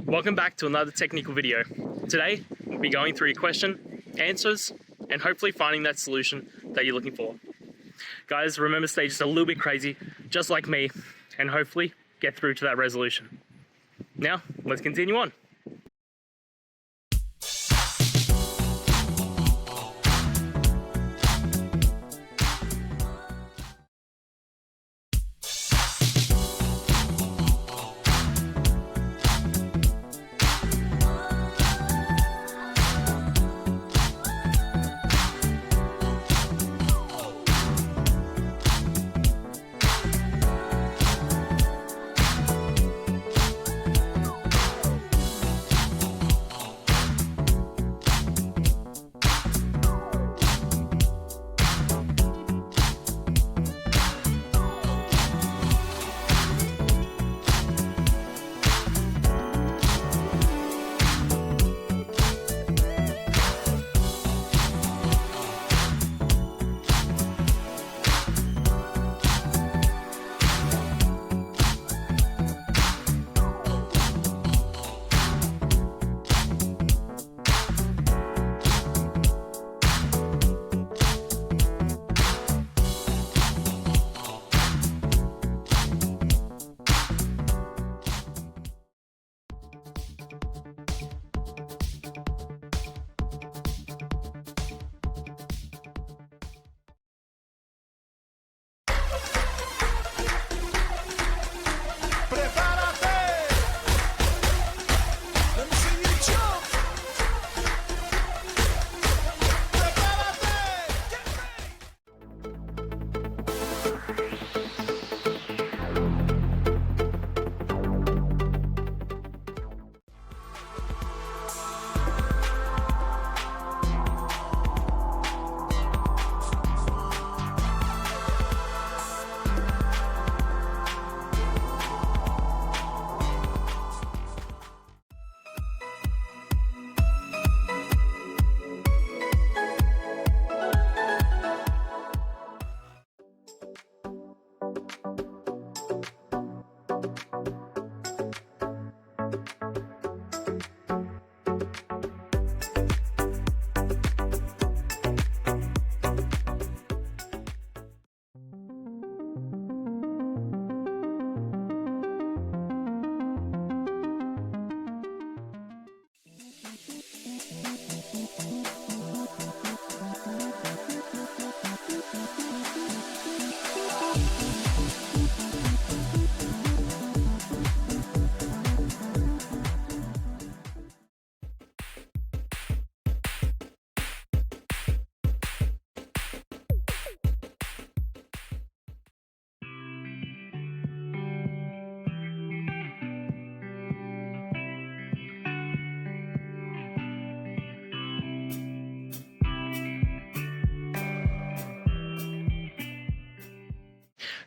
Welcome back to another technical video. Today, we'll be going through your question, answers, and hopefully finding that solution that you're looking for. Guys, remember, stay just a little bit crazy, just like me, and hopefully get through to that resolution. Now, let's continue on.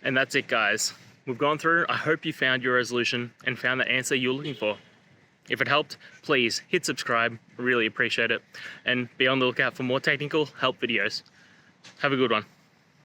And that's it, guys. We've gone through. I hope you found your resolution and found the answer you're looking for. If it helped, please hit subscribe. Really appreciate it. And be on the lookout for more technical help videos. Have a good one.